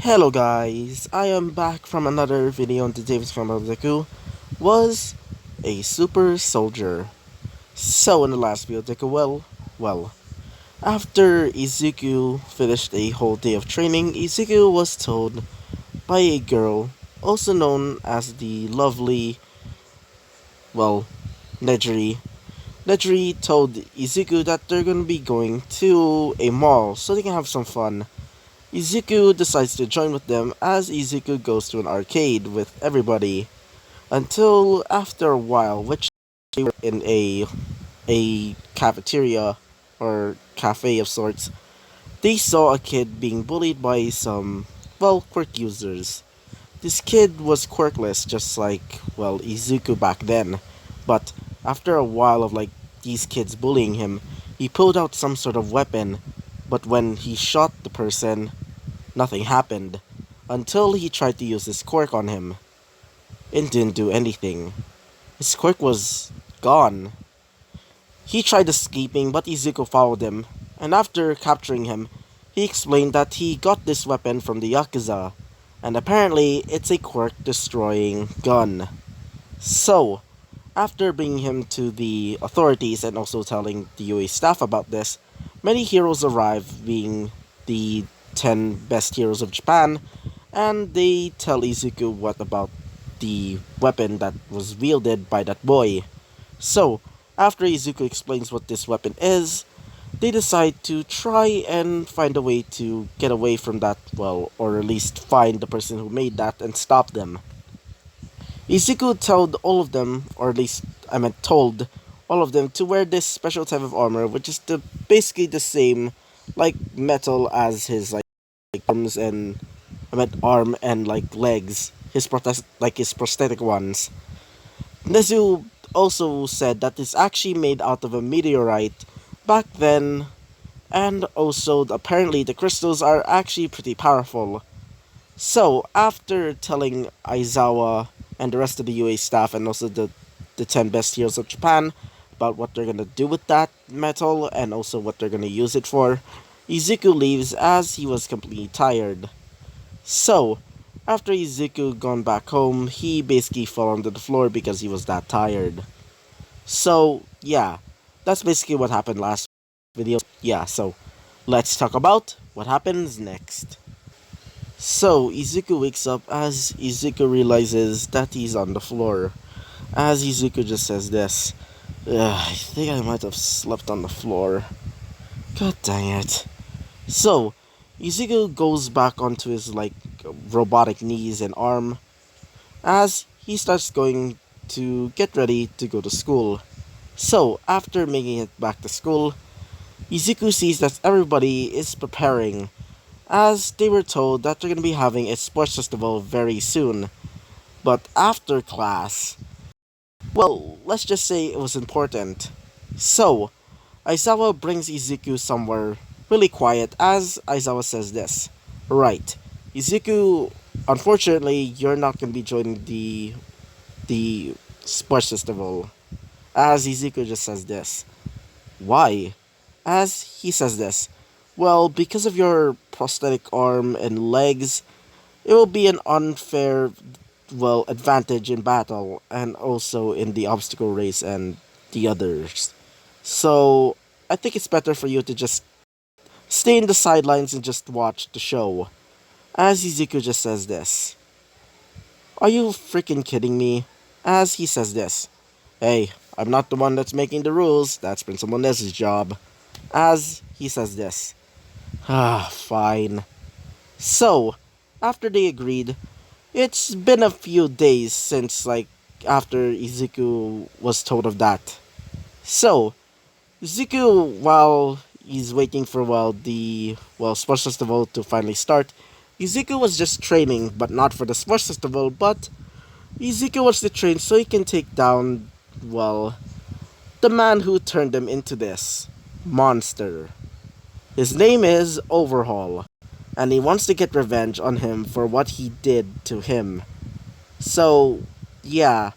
Hello guys, I am back from another video on today's from deku was a super soldier. So in the last video, Deku, after Izuku finished a whole day of training, Izuku was told by a girl, also known as the lovely, well, Nejiri. Nejiri told Izuku that they're gonna be going to a mall so they can have some fun. Izuku decides to join with them as Izuku goes to an arcade with everybody until after a while, which they were in a cafeteria or cafe of sorts, they saw a kid being bullied by some, quirk users. This kid was quirkless just like, Izuku back then, but after a while of these kids bullying him, he pulled out some sort of weapon, but when he shot the person, nothing happened until he tried to use his quirk on him. It didn't do anything. His quirk was gone. He tried escaping, but Izuku followed him, and after capturing him, he explained that he got this weapon from the Yakuza, and apparently it's a quirk destroying gun. So, after bringing him to the authorities and also telling the UA staff about this, many heroes arrive, being the 10 best heroes of Japan, and they tell Izuku what about the weapon that was wielded by that boy. So, after Izuku explains what this weapon is, they decide to try and find a way to get away from that, or at least find the person who made that and stop them. Izuku told all of them, or at least told all of them to wear this special type of armor, which is basically the same metal as his arms and arm and legs, his prosthetic ones. Nezu also said that it's actually made out of a meteorite back then, and also apparently the crystals are actually pretty powerful. So, after telling Aizawa and the rest of the UA staff and also the 10 best heroes of Japan about what they're gonna do with that metal and also what they're gonna use it for, Izuku leaves as he was completely tired. So, after Izuku gone back home, he basically fell onto the floor because he was that tired. So, yeah, that's basically what happened last video. Yeah, so let's talk about what happens next. So, Izuku wakes up as Izuku realizes that he's on the floor. As Izuku just says this, I think I might have slept on the floor. God dang it. So, Izuku goes back onto his robotic knees and arm as he starts going to get ready to go to school. So, after making it back to school, Izuku sees that everybody is preparing as they were told that they're going to be having a sports festival very soon. But after class, let's just say it was important. So, Aizawa brings Izuku somewhere really quiet as Aizawa says this. Right, Izuku, unfortunately, you're not going to be joining the sports festival. As Izuku just says this. Why? As he says this. Well, because of your prosthetic arm and legs, it will be an unfair, advantage in battle and also in the obstacle race and the others. So, I think it's better for you to just stay in the sidelines and just watch the show. As Izuku just says this. Are you freaking kidding me? As he says this. Hey, I'm not the one that's making the rules, that's Principal Nez's job. As he says this. Fine. So, after they agreed, it's been a few days since, after Izuku was told of that. So, Izuku, while he's waiting for, sports festival to finally start, Izuku was just training, but not for the sports festival, but Izuku wants to train so he can take down, the man who turned him into this monster. His name is Overhaul, and he wants to get revenge on him for what he did to him. So, yeah,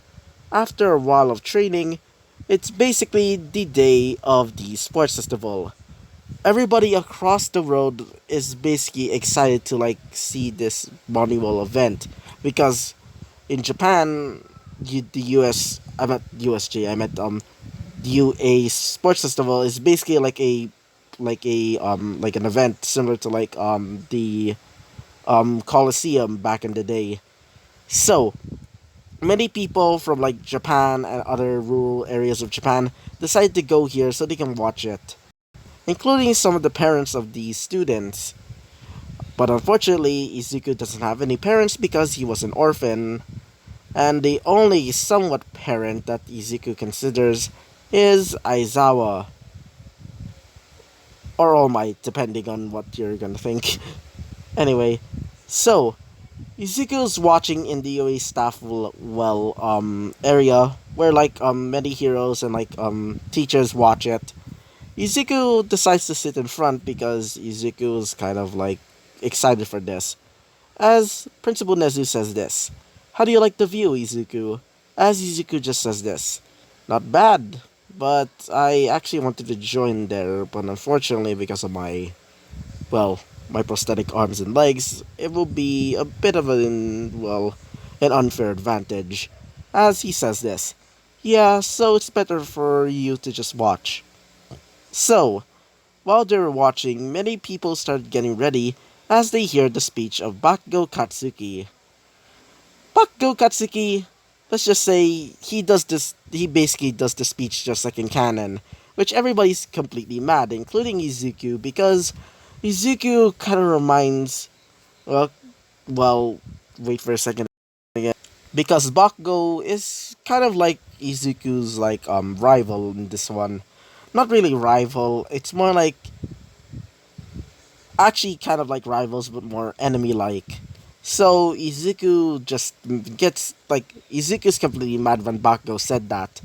after a while of training, it's basically the day of the sports festival. everybody across the road is basically excited to like see this Moneyball event because in Japan, the US, I meant USJ, I meant UA Sports Festival is basically like an event similar to like the Coliseum back in the day. So many people from like Japan and other rural areas of Japan decide to go here so they can watch it, including some of the parents of the students. But unfortunately, Izuku doesn't have any parents because he was an orphan, and the only somewhat parent that Izuku considers is Aizawa, or All Might, depending on what you're gonna think. Anyway, so Izuku's watching in the UA staff area where like many heroes and like teachers watch it. Izuku decides to sit in front because Izuku's kind of like excited for this. As Principal Nezu says this, "How do you like the view, Izuku?" As Izuku just says this, "Not bad, but I actually wanted to join there, but unfortunately because of well, my prosthetic arms and legs, it will be a bit of an unfair advantage." As he says this, "Yeah, so it's better for you to just watch." So, while they were watching, many people started getting ready as they hear the speech of Bakugo Katsuki. Bakugo Katsuki, let's just say he basically does the speech just like in canon, which everybody's completely mad, including Izuku, because Izuku kind of reminds, well, well, wait for a second again, because Bakugo is kind of like Izuku's like rival in this one. Not really rival, it's more like actually kind of like rivals but more enemy like. So Izuku just gets like Izuku's completely mad when Bakugo said that.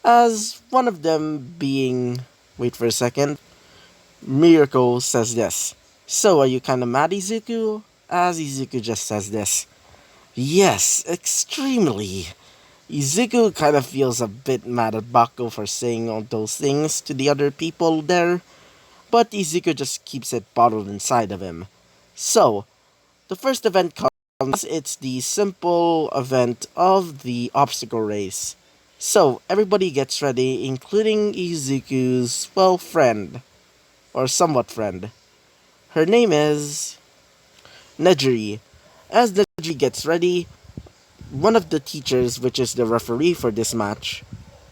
As one of them being, wait for a second, Miracle says this. "So are you kinda mad, Izuku?" As Izuku just says this. "Yes, extremely." Izuku kind of feels a bit mad at Bakugo for saying all those things to the other people there, but Izuku just keeps it bottled inside of him. So, the first event comes, it's the simple event of the obstacle race. So, everybody gets ready, including Izuku's, well, friend, or somewhat friend. Her name is Nejiri. As Nejiri gets ready, one of the teachers, which is the referee for this match,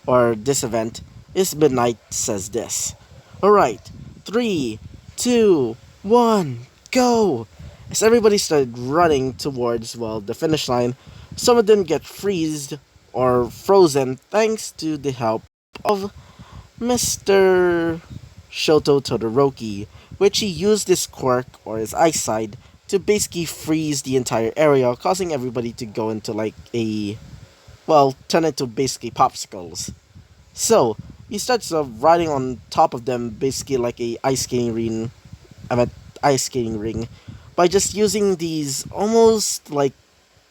or this event, is Midnight, says this. "Alright, 3, 2, 1, go!" As everybody started running towards, well, the finish line, some of them get freezed or frozen thanks to the help of Mr. Shoto Todoroki, which he used his quirk or his eyesight to basically freeze the entire area, causing everybody to go into like turn into basically popsicles. So, he starts riding on top of them, basically like a ice skating ring. I mean, ice skating ring, by just using these almost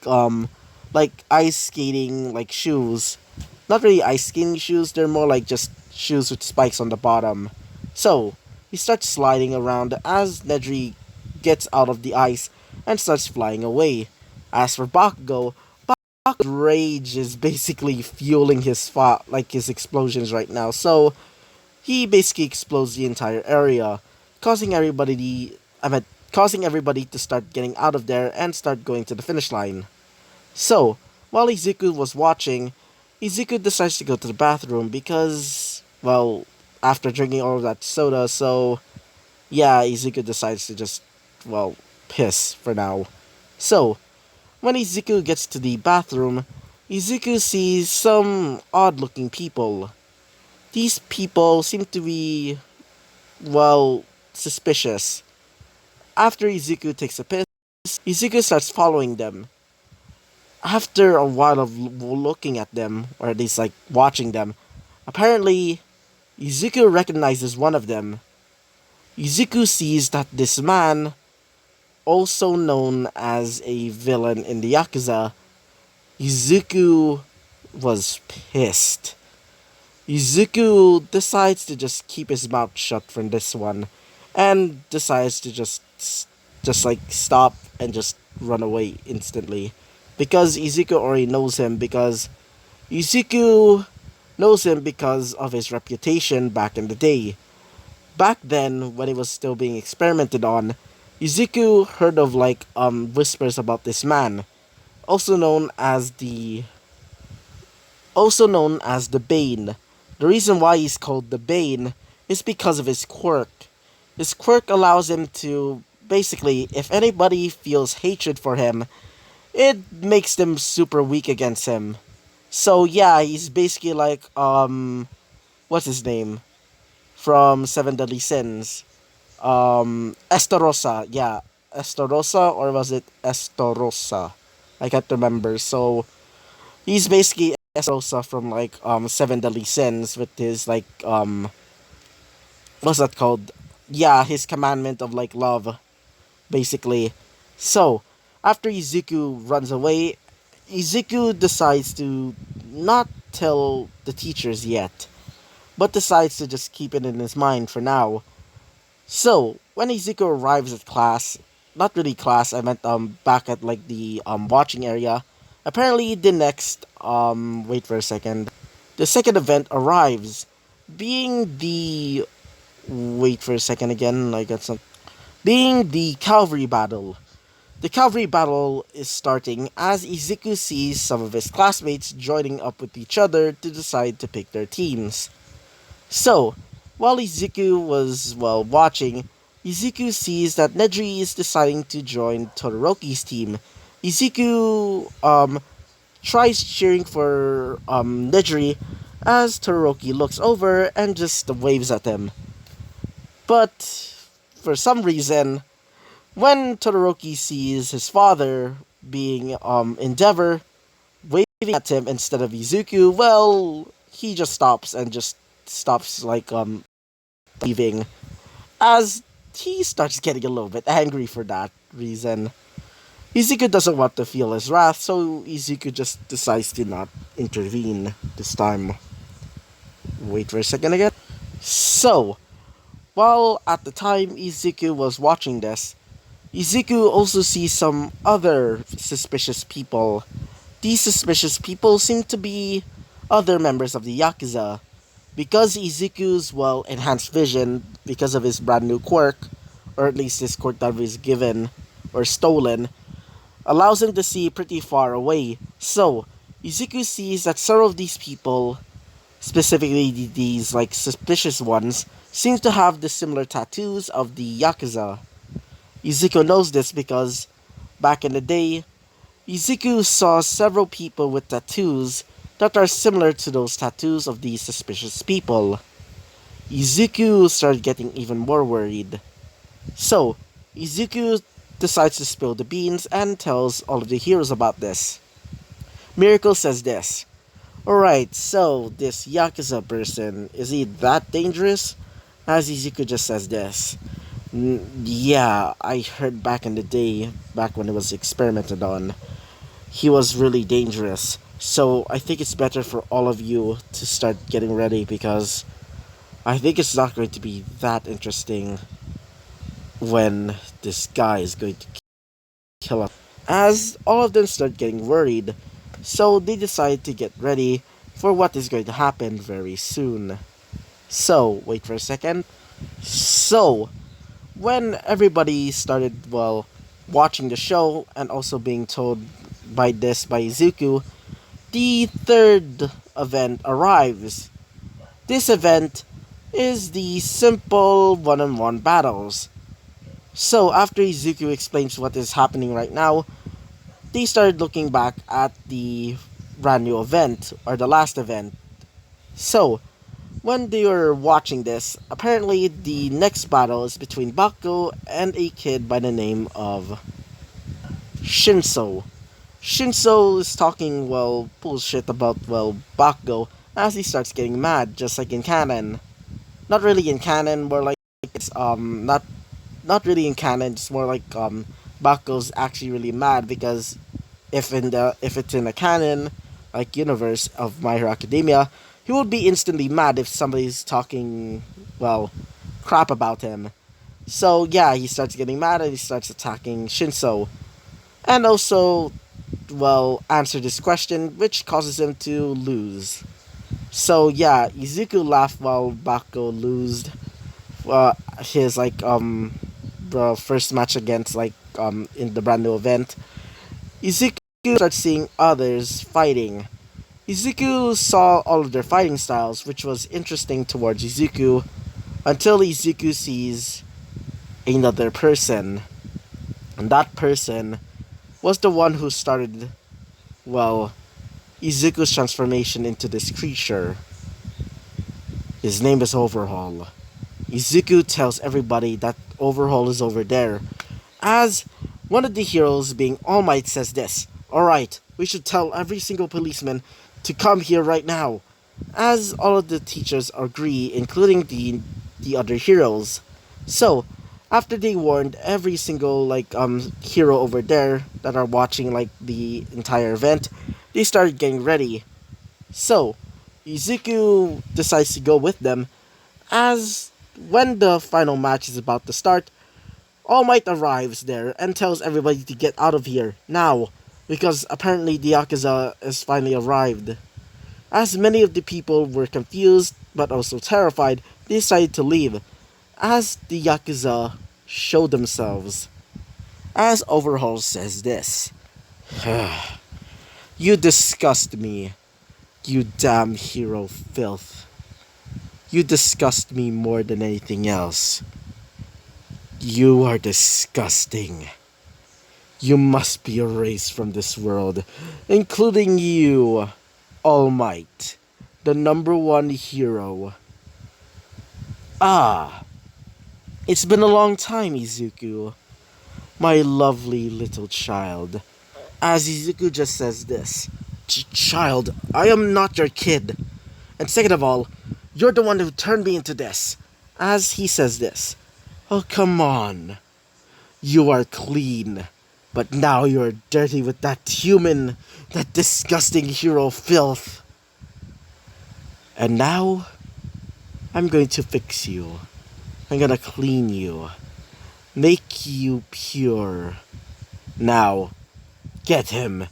um, like ice skating like shoes. Not really ice skating shoes. They're more like just shoes with spikes on the bottom. So he starts sliding around as Nedry gets out of the ice and starts flying away. As for Bakugo, rage is basically fueling his explosions right now. So he basically explodes the entire area, causing causing everybody to start getting out of there and start going to the finish line. So while Izuku was watching, Izuku decides to go to the bathroom because, well, after drinking all of that soda, so yeah, Izuku decides to just, well, piss for now. So when Izuku gets to the bathroom, Izuku sees some odd looking people. These people seem to be, well, suspicious. After Izuku takes a piss, Izuku starts following them. After a while of looking at them, or at least like watching them, apparently Izuku recognizes one of them. Izuku sees that this man, also known as a villain in the Yakuza, Izuku was pissed. Izuku decides to just keep his mouth shut from this one, and decides to just like stop and just run away instantly because Izuku already knows him because Izuku knows him because of his reputation back in the day. Back then, when he was still being experimented on, Izuku heard of like whispers about this man, also known as the Bane. The reason why he's called the Bane is because of his quirk. His quirk allows him to basically, if anybody feels hatred for him, it makes them super weak against him. So yeah, he's basically like what's his name from Seven Deadly Sins? Estarossa, yeah, Estarossa, or was it Estorosa? I can't remember. So he's basically Estarossa from like Seven Deadly Sins with his like what's that called? Yeah, his commandment of like love, basically. So after Izuku runs away, Izuku decides to not tell the teachers yet, but decides to just keep it in his mind for now. So, when Izuku arrives at class, not really class, I meant back at like the watching area, apparently the next wait for a second. The second event arrives, being the wait for a second again, I got some being the cavalry battle. The cavalry battle is starting as Izuku sees some of his classmates joining up with each other to decide to pick their teams. So, while Izuku was, well, watching, Izuku sees that Nedry is deciding to join Todoroki's team. Izuku, tries cheering for, Nedry as Todoroki looks over and just waves at him. But, for some reason, when Todoroki sees his father being, Endeavor, waving at him instead of Izuku, well, he just stops and just stops, like, leaving as he starts getting a little bit angry for that reason. Izuku doesn't want to feel his wrath, so Izuku just decides to not intervene this time. Wait for a second again. So, while at the time Izuku was watching this, Izuku also sees some other suspicious people. These suspicious people seem to be other members of the Yakuza. Because Izuku's, well, enhanced vision, because of his brand new quirk, or at least his quirk that was given or stolen, allows him to see pretty far away. So, Izuku sees that several of these people, specifically these like suspicious ones, seem to have the similar tattoos of the Yakuza. Izuku knows this because back in the day, Izuku saw several people with tattoos that are similar to those tattoos of these suspicious people. Izuku started getting even more worried. So, Izuku decides to spill the beans and tells all of the heroes about this. Miracle says this: Alright, so this Yakuza person, is he that dangerous? As Izuku just says this. Yeah, I heard back in the day, back when it was experimented on, he was really dangerous. So I think it's better for all of you to start getting ready because I think it's not going to be that interesting when this guy is going to kill us. As all of them start getting worried, so they decide to get ready for what is going to happen very soon. So, wait for a second. So, when everybody started, well, watching the show and also being told by Izuku, the third event arrives. This event is the simple one-on-one battles. So after Izuku explains what is happening right now, they started looking back at the brand new event, or the last event. So, when they were watching this, apparently the next battle is between Bakugo and a kid by the name of Shinso. Shinso is talking, well, bullshit about, well, Bakugo as he starts getting mad, just like in canon. Not really in canon, more like it's, not really in canon, it's more like, Bakugo's actually really mad because if it's in a canon, like universe of My Hero Academia, he would be instantly mad if somebody's talking, well, crap about him. So yeah, he starts getting mad and he starts attacking Shinso. And also, well, answer this question, which causes him to lose. So yeah, Izuku laughed while Bako lost his the first match against in the brand new event. Izuku starts seeing others fighting. Izuku saw all of their fighting styles, which was interesting towards Izuku, until Izuku sees another person. And that person was the one who started, well, Izuku's transformation into this creature. His name is Overhaul. Izuku tells everybody that Overhaul is over there, as one of the heroes, being All Might, says this: "Alright, we should tell every single policeman to come here right now." As all of the teachers agree, including the other heroes. So, after they warned every single hero over there that are watching the entire event, they started getting ready. So, Izuku decides to go with them, as when the final match is about to start, All Might arrives there and tells everybody to get out of here now, because apparently the Yakuza has finally arrived. As many of the people were confused but also terrified, they decided to leave, as the Yakuza show themselves. As Overhaul says this: "You disgust me, you damn hero filth. You disgust me more than anything else. You are disgusting. You must be erased from this world, including you, All Might, the number one hero." Ah, it's been a long time, Izuku, my lovely little child. As Izuku just says this: Child, I am not your kid. And second of all, you're the one who turned me into this." As he says this: "Oh, come on. You are clean. But now you're dirty with that disgusting hero filth. And now, I'm going to fix you. I'm gonna clean you. Make you pure. Now, get him."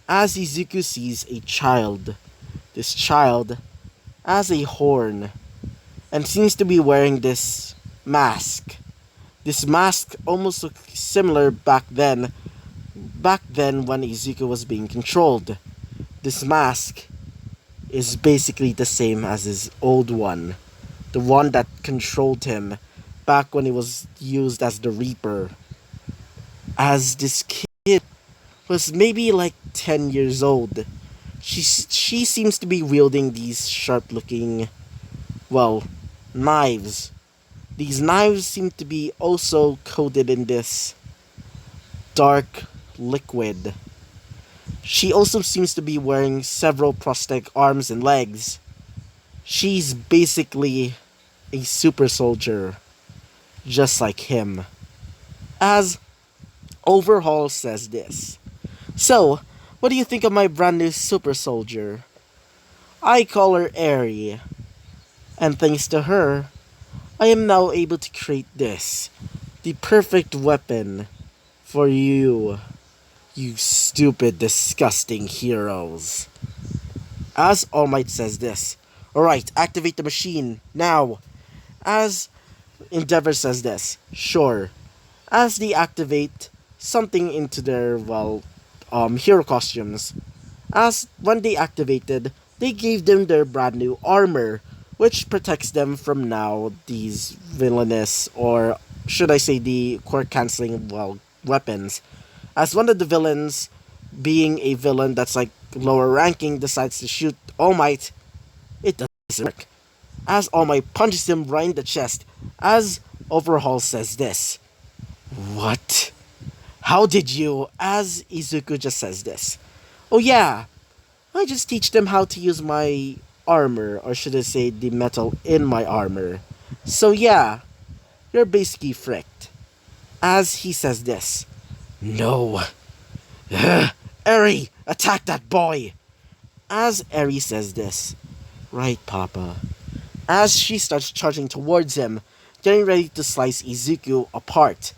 As Izuku sees a child. This child has a horn and seems to be wearing this mask. This mask almost looked similar back then when Izuku was being controlled. This mask is basically the same as his old one, the one that controlled him back when he was used as the Reaper. As this kid was maybe like 10 years old, she seems to be wielding these sharp looking, well, knives. These knives seem to be also coated in this dark liquid. She also seems to be wearing several prosthetic arms and legs. She's basically a super soldier, just like him. As Overhaul says this: "So, what do you think of my brand new super soldier? I call her Eri, and thanks to her, I am now able to create this, the perfect weapon for you, you stupid, disgusting heroes." As All Might says this: "Alright, activate the machine, now." As Endeavor says this: "Sure." As they activate something into their, hero costumes. As when they activated, they gave them their brand new armor, which protects them from now these villainous, or should I say the core canceling, weapons. As one of the villains, being a villain that's like lower ranking, decides to shoot All Might, it doesn't work. As All Might punches him right in the chest, as Overhaul says this: "What? How did you?" As Izuku just says this: "Oh yeah, I just teach them how to use my armor, or should I say the metal in my armor. So yeah, you're basically fricked." As he says this: "No. Eri, attack that boy." As Eri says this: "Right, Papa." As she starts charging towards him, getting ready to slice Izuku apart.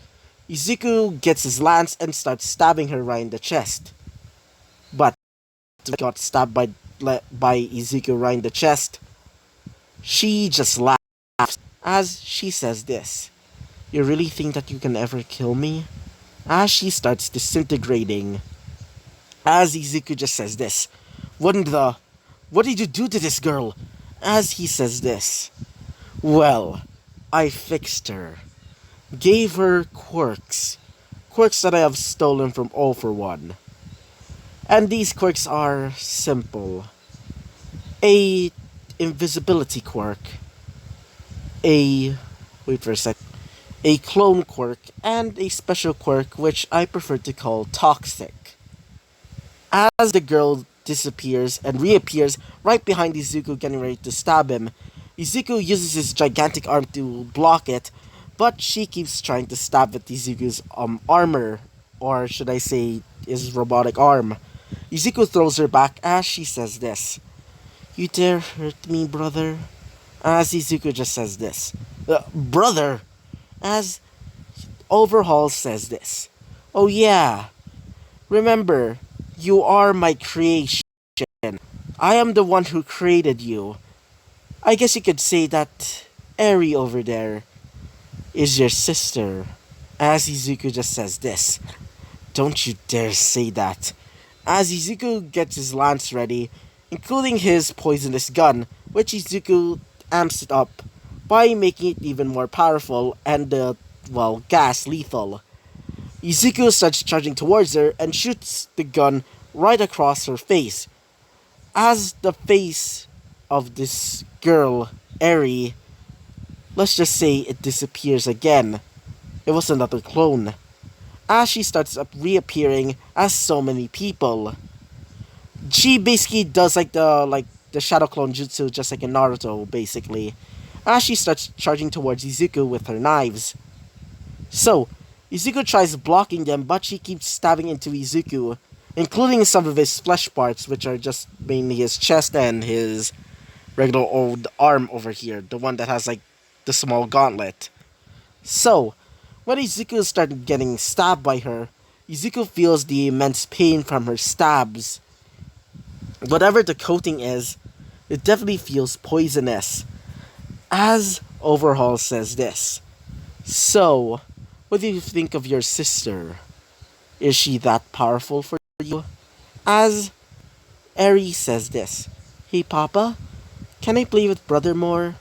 Izuku gets his lance and starts stabbing her right in the chest. But got stabbed by Izuku right in the chest, she just laughs as she says this. You really think that you can ever kill me? As she starts disintegrating. As Izuku just says this. What did you do to this girl? As he says this. Well, I fixed her. Gave her quirks. Quirks that I have stolen from All for One. And these quirks are simple. A invisibility quirk. A wait for a sec. A clone quirk and a special quirk which I prefer to call toxic. As the girl disappears and reappears right behind Izuku getting ready to stab him, Izuku uses his gigantic arm to block it, but she keeps trying to stab at Izuku's armor, or should I say his robotic arm. Izuku throws her back as she says this. You dare hurt me, brother? As Izuku just says this. Brother! As Overhaul says this. Oh yeah, remember, you are my creation. I am the one who created you. I guess you could say that Eri over there is your sister. As Izuku just says this. Don't you dare say that. As Izuku gets his lance ready, including his poisonous gun, which Izuku amps it up by making it even more powerful and gas lethal. Izuku starts charging towards her and shoots the gun right across her face. As the face of this girl, Eri, let's just say it disappears again. It was another clone. As she starts reappearing as so many people. She basically does like the shadow clone jutsu just like in Naruto, basically. As she starts charging towards Izuku with her knives. So, Izuku tries blocking them, but she keeps stabbing into Izuku, including some of his flesh parts, which are just mainly his chest and his regular old arm over here, the one that has like the small gauntlet. So, when Izuku starts getting stabbed by her, Izuku feels the immense pain from her stabs. Whatever the coating is, it definitely feels poisonous. As Overhaul says this. So, what do you think of your sister? Is she that powerful for you? As Eri says this. Hey Papa, can I play with brother more?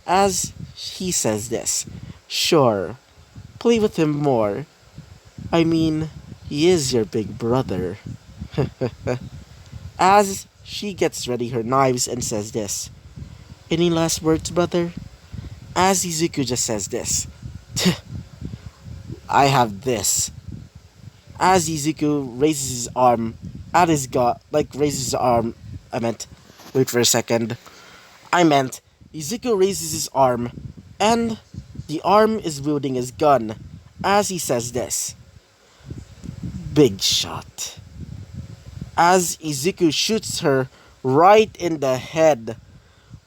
As he says this. Sure, play with him more. I mean, he is your big brother. As she gets ready her knives and says this. Any last words, brother? As Izuku just says this. I have this. As Izuku raises his arm at his raises his arm. Wait for a second. Izuku raises his arm, and the arm is wielding his gun. As he says this. Big shot. As Izuku shoots her right in the head,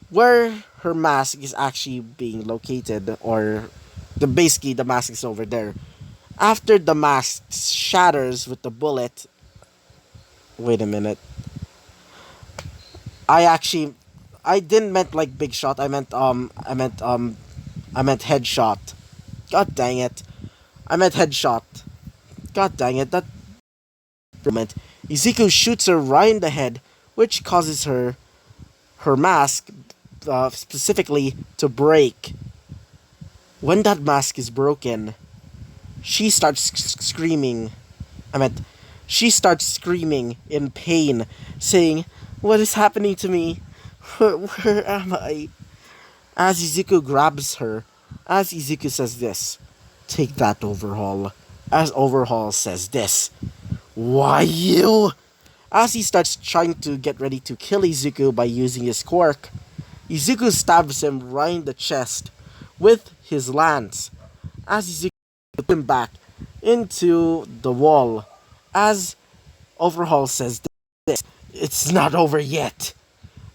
where her mask is actually being located, or basically the mask is over there. After the mask shatters with the bullet, wait a minute. I didn't meant like big shot. I meant headshot. God dang it. I meant headshot. God dang it. That moment. Izuku shoots her right in the head, which causes her mask specifically to break. When that mask is broken, she starts screaming. She starts screaming in pain, saying, "What is happening to me? Where am I?" As Izuku grabs her, as Izuku says this, "Take that, Overhaul." As Overhaul says this, "Why you?" As he starts trying to get ready to kill Izuku by using his quirk, Izuku stabs him right in the chest with his lance. As Izuku puts him back into the wall, as Overhaul says this, "It's not over yet."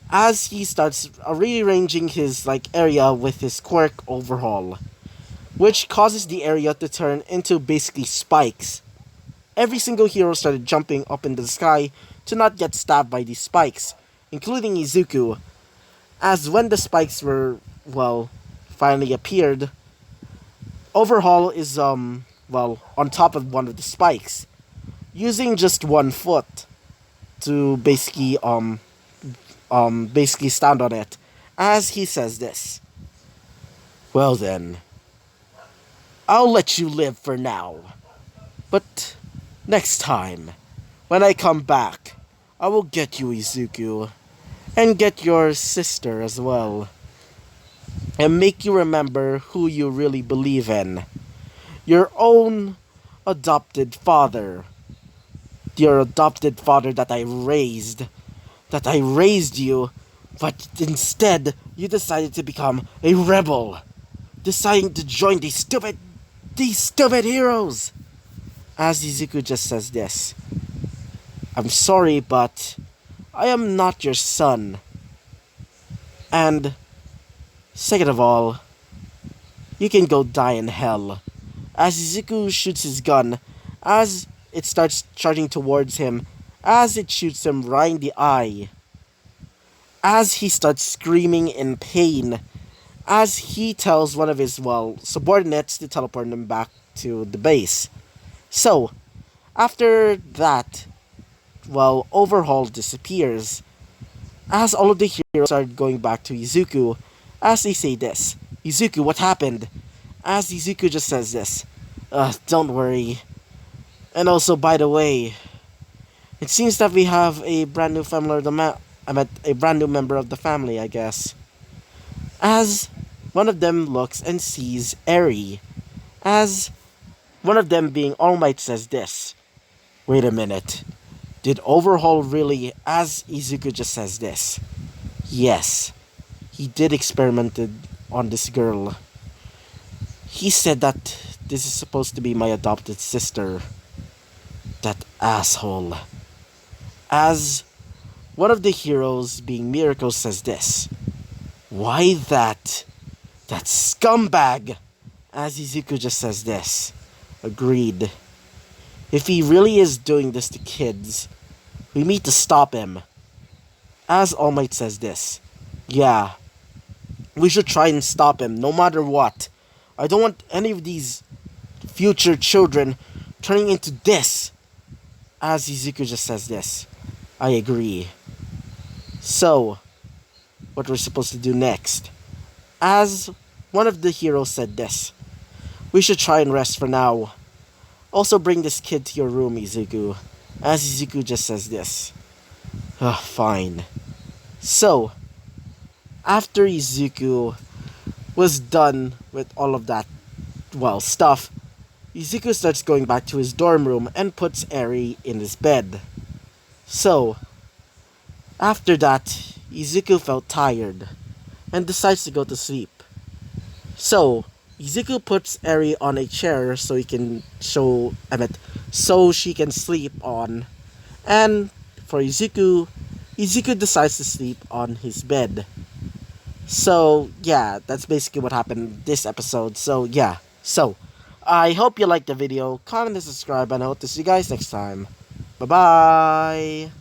As he starts rearranging his area with his quirk, Overhaul. which causes the area to turn into basically spikes. Every single hero started jumping up in the sky to not get stabbed by these spikes, including Izuku, as when the spikes were, well, finally appeared, Overhaul is, on top of one of the spikes, using just one foot to basically stand on it, as he says this. Well then, I'll let you live for now. But next time, when I come back, I will get you, Izuku, and get your sister as well, and make you remember who you really believe in. Your own adopted father. Your adopted father that I raised you, but instead you decided to become a rebel, deciding to join these stupid heroes. As Izuku just says this, I'm sorry, but I am not your son. And second of all, you can go die in hell. As Izuku shoots his gun, as it starts charging towards him, as it shoots him right in the eye, as he starts screaming in pain, as he tells one of his, subordinates to teleport him back to the base. So, after that, Overhaul disappears, as all of the heroes start going back to Izuku, as they say this, Izuku, what happened? As Izuku just says this, don't worry. And also, by the way, it seems that we have a brand new a brand new member of the family, I guess. As one of them looks and sees Eri, as one of them being All Might says this. Wait a minute. Did Overhaul really, as Izuku just says this? Yes, he did experimented on this girl. He said that this is supposed to be my adopted sister. That asshole. As one of the heroes, being Miracle, says this. Why that scumbag? As Izuku just says this. Agreed. If he really is doing this to kids, we need to stop him. As All Might says this. Yeah, we should try and stop him, no matter what. I don't want any of these future children turning into this. As Izuku just says this. I agree. So, what we're supposed to do next? As one of the heroes said this. We should try and rest for now. Also bring this kid to your room, Izuku. As Izuku just says this. Fine. So, after Izuku was done with all of that, stuff, Izuku starts going back to his dorm room and puts Eri in his bed. So, after that, Izuku felt tired and decides to go to sleep. So, Izuku puts Eri on a chair so she can sleep on. And for Izuku decides to sleep on his bed. So, yeah, that's basically what happened this episode. So, yeah. So, I hope you liked the video. Comment and subscribe, and I hope to see you guys next time. Bye-bye!